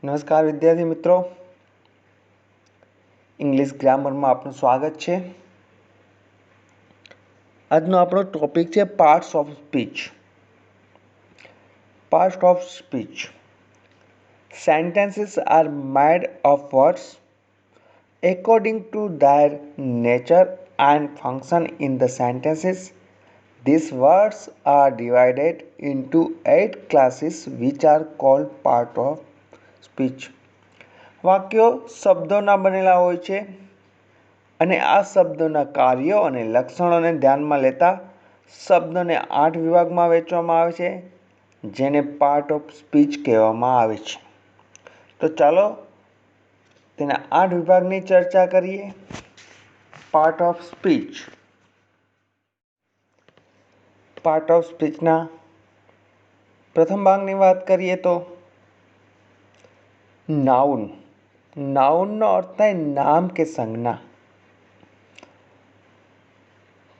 નમસ્કાર વિદ્યાર્થી મિત્રો, ઇંગ્લિશ ગ્રામરમાં આપનું સ્વાગત છે. આજનો આપણો ટોપિક છે parts of speech. Parts of speech. Sentences are made of words according to their nature and function in the sentences. These words are divided into 8 classes which are called part of speech. વાક્યો શબ્દોના બનેલા હોય છે અને આ શબ્દોના કાર્યો અને લક્ષણોને ધ્યાનમાં લેતા શબ્દોને 8 વિભાગમાં વહેંચવામાં આવે છે, જેને પાર્ટ ઓફ સ્પીચ કહેવામાં આવે છે. તો ચાલો તેના 8 વિભાગની ચર્ચા કરીએ. Part of speech. Part of સ્પીચના પ્રથમ ભાગની વાત કરીએ તો નાઉન. નાઉનનો અર્થ થાય નામ કે સંજ્ઞા.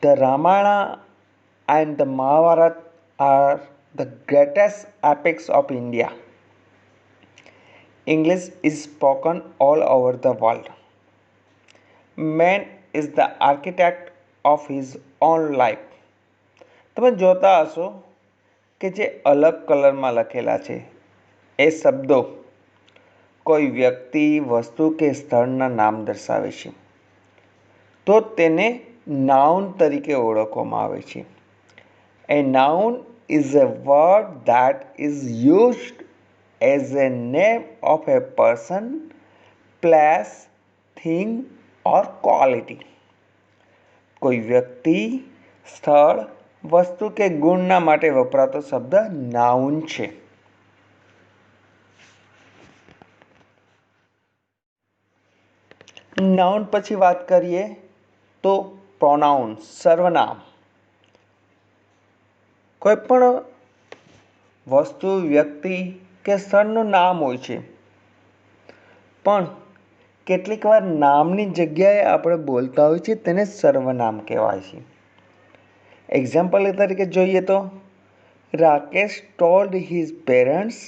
The Ramayana and the Mahabharata are the greatest epics of India. English is spoken all over the world. Man is the architect of his own life. તમે જોતા હશો કે જે અલગ કલરમાં લખેલા છે એ શબ્દો કોઈ વ્યક્તિ, વસ્તુ કે સ્થળના નામ દર્શાવે છે, તો તેને નાઉન તરીકે ઓળખવામાં આવે છે. A noun is a word that is used as a name of a person, place, thing or quality. કોઈ વ્યક્તિ, સ્થળ, વસ્તુ કે ગુણના માટે વપરાતો શબ્દ નાઉન છે. નાઉન પછી વાત કરીએ તો પ્રોનાઉન, સર્વનામ. કોઈ પણ વસ્તુ, વ્યક્તિ કે સ્થળનું નામ હોય છે, પણ કેટલીક વાર નામની જગ્યાએ આપણે બોલતા હોઈએ છીએ તેને સર્વનામ કહેવાય છે. એક્ઝામ્પલ તરીકે જોઈએ તો Rakesh told his parents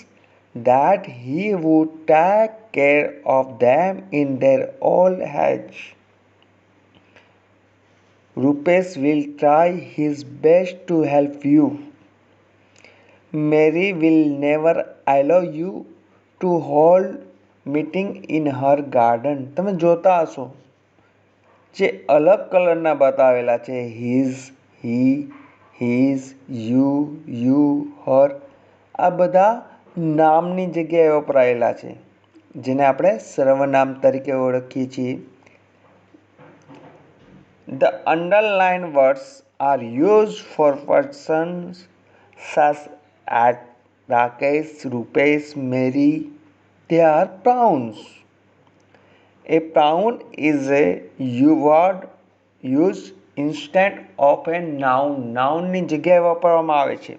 that he would take care of them in their old age. Rupesh will try his best to help you. Mary will never allow you to hold meeting in her garden. તમે જોતા હશો જે અલગ કલરના બતાવેલા છે, his, he, his, you, her, આ બધા નામની જગ્યાએ વપરાયેલા છે, જેને આપણે સર્વનામ તરીકે ઓળખીએ છીએ. The underlined words are used for persons such as Rakesh, Rupesh, Mary. They are pronouns. A pronoun is a word used instead of a noun. નાઉનની જગ્યાએ વાપરવામાં આવે છે.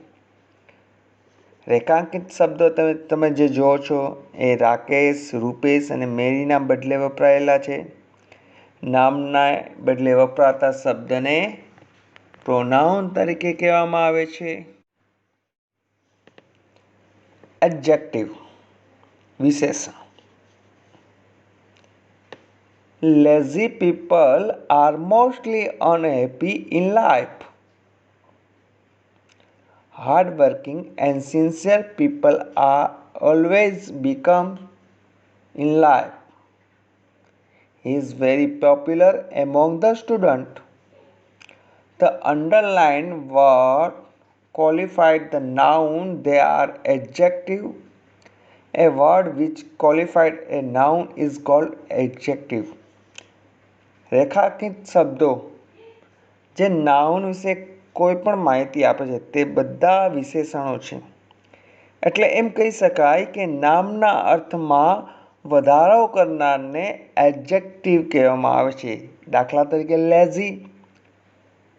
રેખાંકિત શબ્દો તમે જે જોવો છો એ રાકેશ, રૂપેશ અને મેરીના બદલે વપરાયેલા છે. નામના બદલે વપરાતા શબ્દને પ્રોનાઉન તરીકે કહેવામાં આવે છે. એડજેક્ટિવ, વિશેષણ. Lazy people are mostly unhappy in life. Hardworking and sincere people are always become in life. He is very popular among the students. The underlined word qualified the noun. They are adjective. A word which qualified a noun is called adjective. રેખાંકિત શબ્દો જે noun વિશે કોઈ પણ માહિતી આપે છે તે બધા વિશેષણો છે. એટલે એમ કહી શકાય કે નામના અર્થમાં વધારો કરનારને એડજેક્ટિવ કહેવામાં આવે છે. દાખલા તરીકે લેઝી,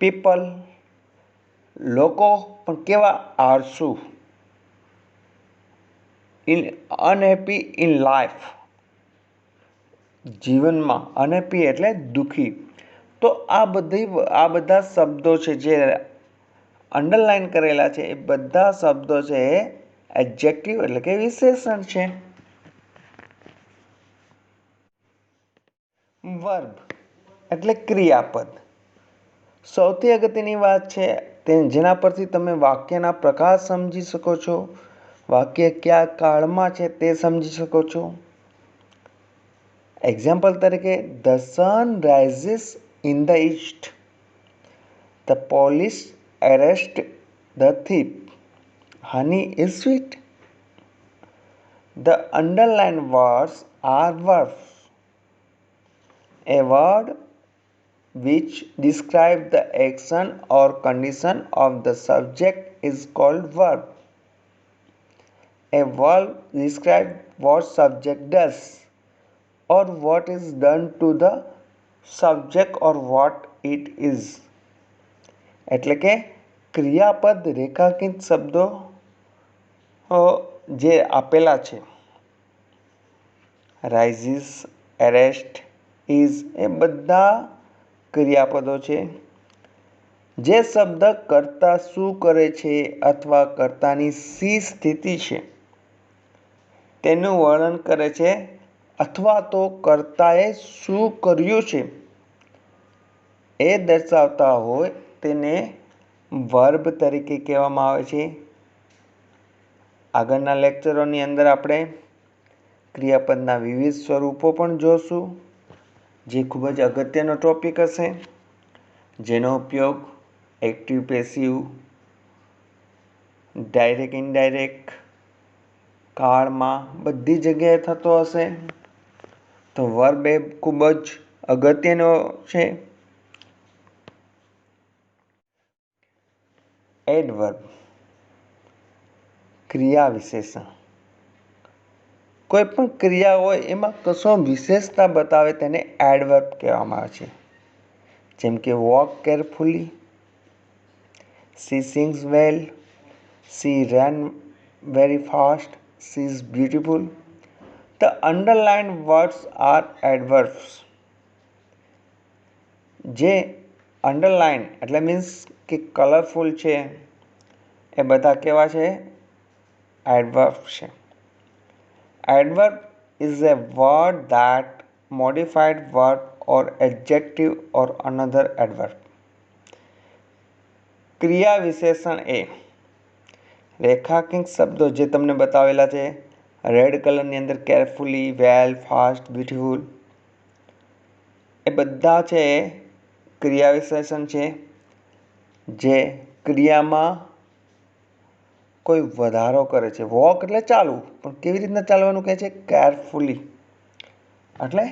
પીપલ, લોકો પણ કેવા આળસુ. અનહેપી ઇન લાઈફ, જીવનમાં અનહેપી એટલે દુઃખી. તો આ બધા શબ્દો છે જે અંડરલાઈન કરેલા છે એ બધા શબ્દો છે એ એડજેક્ટિવ એટલે કે વિશેષણ છે. વર્બ એટલે ક્રિયાપદ. સૌથી અગત્યની વાત છે જેના પરથી તમે વાક્યના પ્રકાર સમજી શકો છો, વાક્ય કયા કાળમાં છે તે સમજી શકો છો. એક્ઝામ્પલ તરીકે, the sun rises in the East, the police arrest the thief, honey is sweet. The underlined words are verbs. A word which describes the action or condition of the subject is called verb. A verb describes what subject does or what is done to the subject or what it is. એટલે કે ક્રિયાપદ રેખાંકિત શબ્દો જે આપેલા છે, rises, arrest, is, એ બધા ક્રિયાપદો છે જે શબ્દ કર્તા શું કરે છે અથવા કર્તાની શી સ્થિતિ છે તેનું વર્ણન કરે છે અથવા તો કર્તાએ શું કર્યું છે એ દર્શાવતા હોય તેને વર્બ તરીકે કહેવામાં આવે છે. આગળના લેક્ચરોની અંદર આપણે ક્રિયાપદના વિવિધ સ્વરૂપો પણ જોશું, જે ખૂબ જ અગત્યનો ટોપિક હશે, જેનો ઉપયોગ એક્ટિવ, પેસિવ, ડાયરેક્ટ, ઇનડાયરેક્ટ, કાળમાં બધી જગ્યાએ થતો હશે. તો વર્બ એ ખૂબ જ અગત્યનો છે. એડવર્બ ક્રિયા વિશેષણ. કોઈ પણ ક્રિયા હોય એમાં કશો વિશેષતા બતાવે તેને એડવર્બ કહેવામાં આવે છે. જેમ કે walk carefully, she sings well, she ran very fast, she is beautiful. The underlined words are adverbs. જે અંડરલાઇન એટલે મીન્સ કે કલરફુલ છે એ બધા કેવા છે? એડવર્બ છે. Adverb is a word that modified verb or adjective or another adverb. ક્રિયા વિશેષણ એ રેખાંકિત શબ્દો જે તમને બતાવેલા છે, રેડ કલરની અંદર કેરફુલી, વેલ, ફાસ્ટ, બ્યુટીફુલ, એ બધા છે ક્રિયા વિશેષણ છે જે ક્રિયામાં કોઈ વધારો કરે છે. વોક એટલે ચાલવું, પણ કેવી રીતના ચાલવાનું કહે છે? કેરફુલી એટલે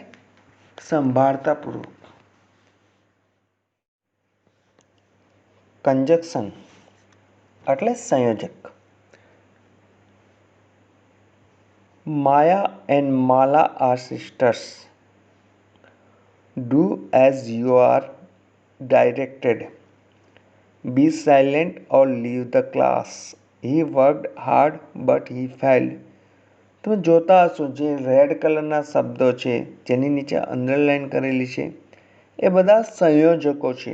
સંભાળતાપૂર્વક. કંજક્શન એટલે સંયોજક. Maya and Mala are sisters. Do as you are directed. Be silent or leave the class. He worked hard but he failed. તમે જોતા હશો જે રેડ કલરના શબ્દો છે જેની નીચે અંડરલાઇન કરેલી છે એ બધા સંયોજકો છે.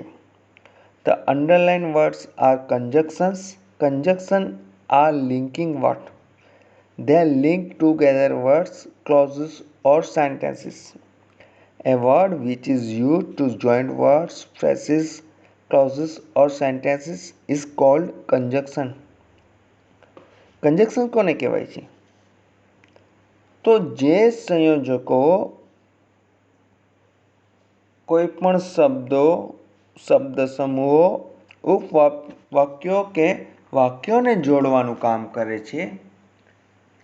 The underlined words are conjunctions. Conjunction are linking what? They link together words, clauses or sentences. A word which is used to join words, phrases, clauses or sentences is called conjunction. Conjunction કોને કહેવાય છે? તો જે સંયોજકો કોઈ પણ શબ્દો, શબ્દ સમૂહો, ઉપવાક્યો કે વાક્યોને જોડવાનું કામ કરે છે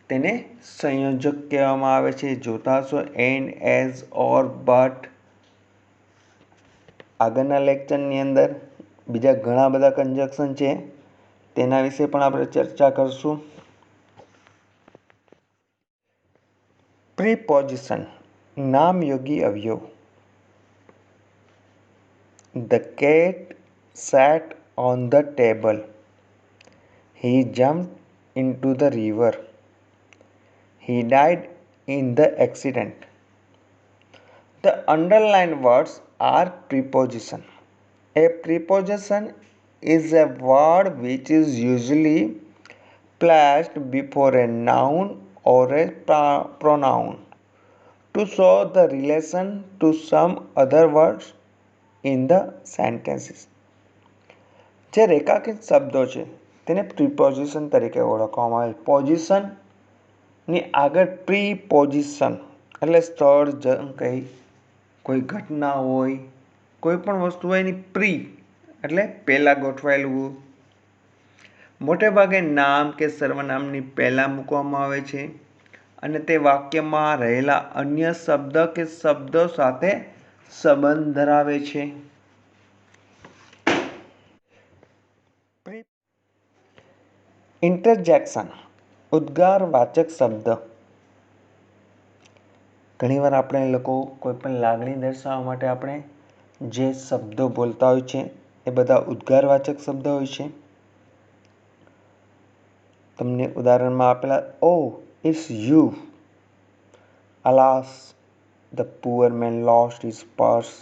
તેને સંયોજક કહેવામાં આવે છે. જોતા હશો એન્ડ, એઝ, ઓર, બટ. આગળના લેક્ચરની અંદર બીજા ઘણા બધા કંજક્શન છે તેના વિશે પણ આપણે ચર્ચા કરશું. પ્રીપોઝિશન નામયોગી અવયવ. The cat sat on the table. He jumped into the river. He died in the accident. The underlined words are preposition. A preposition is a word which is usually placed before a noun or a pronoun to show the relation to some other words in the sentences. જે રેખાંકિત શબ્દો છે તેને preposition તરીકે ઓળખવામાં આવે. પોઝિશનની આગળ પ્રીપોઝિશન એટલે સ્થળ કંઈ કોઈ ઘટના હોય, કોઈ પણ વસ્તુ હોય એની પ્રી એટલે પહેલાં ગોઠવાયેલું. મોટે ભાગે નામ કે સર્વનામની પહેલાં મૂકવામાં આવે છે અને તે વાક્યમાં રહેલા અન્ય શબ્દ કે શબ્દો સાથે સંબંધ ધરાવે છે. ઇન્ટરજેક્શન ઉદ્ગારવાચક શબ્દ. ઘણીવાર આપણે લોકો કોઈ પણ લાગણી દર્શાવવા માટે આપણે જે શબ્દો બોલતા હોય છે એ બધા ઉદ્ગારવાચક શબ્દ હોય છે. તમને ઉદાહરણમાં આપેલા, oh it's you, alas the poor man lost his purse,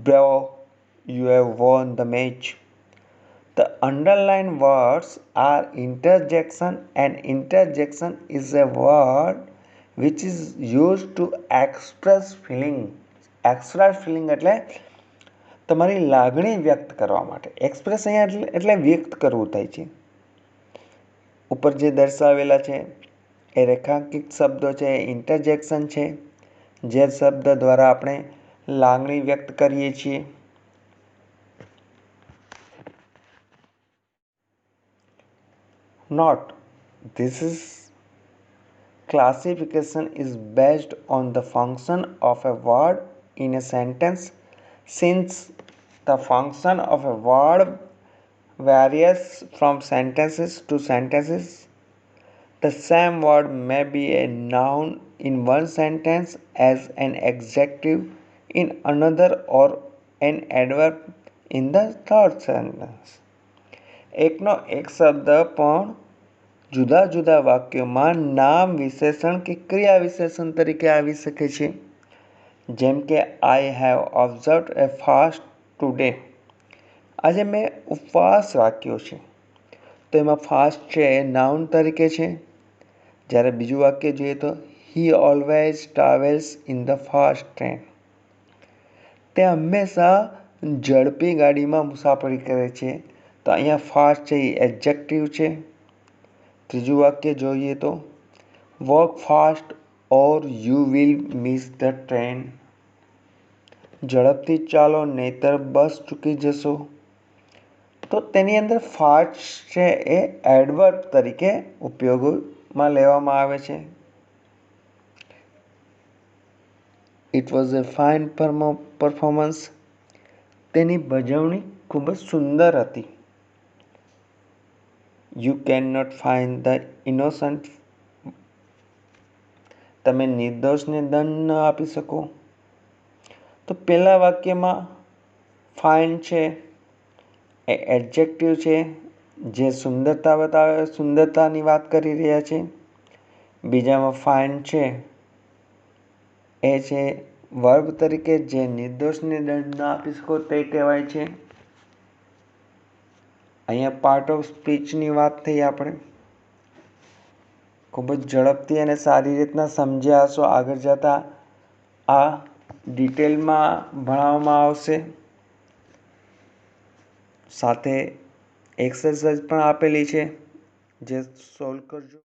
bravo you have won the match. The underlined words are interjection, and interjection is a word which is used to express feeling. Express feeling એટલે તમારી લાગણી વ્યક્ત કરવા માટે. Express અહીંયા એટલે વ્યક્ત કરવું થાય છે. ઉપર જે દર્શાવેલા છે એ રેખાંકિત શબ્દો છે, ઇન્ટરજેક્શન છે, જે શબ્દ દ્વારા આપણે લાગણી વ્યક્ત કરીએ છીએ. Note: this classification is based on the function of a word in a sentence. Since the function of a word varies from sentences to sentences, the same word may be a noun in one sentence, as an adjective in another, or an adverb in the third sentence. એકનો એક શબ્દ પણ જુદા જુદા વાક્યોમાં નામ વિશેષણ કે ક્રિયા વિશેષણ તરીકે આવી શકે છે. જેમ કે I have observed A fast today. આજે મેં ઉપવાસ રાખ્યો છે. તો એમાં ફાસ્ટ છે એ નાઉન તરીકે છે. જ્યારે બીજું વાક્ય જોઈએ તો he always travels in the fast train. તે હંમેશા ઝડપી ગાડીમાં મુસાફરી કરે છે. તો અહીંયા ફાસ્ટ છે એ એડજેક્ટિવ છે. ત્રીજું વાક્ય જોઈએ તો work fast or you will miss the train. ઝડપથી ચાલો નહીતર બસ ચૂકી જશો. તો તેની અંદર ફાસ્ટ છે એ એડવર્બ તરીકે ઉપયોગમાં લેવામાં આવે છે. It was a fine performance. તેની ભજવણી ખૂબ જ સુંદર હતી. You can not find the innocent. તમે નિર્દોષને દંડ ન આપી શકો. તો પહેલા વાક્યમાં ફાઇન છે એ એડજેક્ટિવ છે, જે સુંદરતા બતાવે, સુંદરતાની વાત કરી રહ્યા છે. બીજામાં ફાઇન છે એ છે વર્બ તરીકે, જે નિર્દોષને દંડ ન આપી શકો તે કહેવાય છે. અહીંયા પાર્ટ ઓફ સ્પીચની વાત થઈ. આપણે ખૂબ જ ઝડપથી અને સારી રીતના સમજ્યા હશો. આગળ જતાં આ ડિટેલમાં ભણાવવામાં આવશે. સાથે એક્સરસાઇઝ પણ આપેલી છે, જે સોલ્વ કરજો.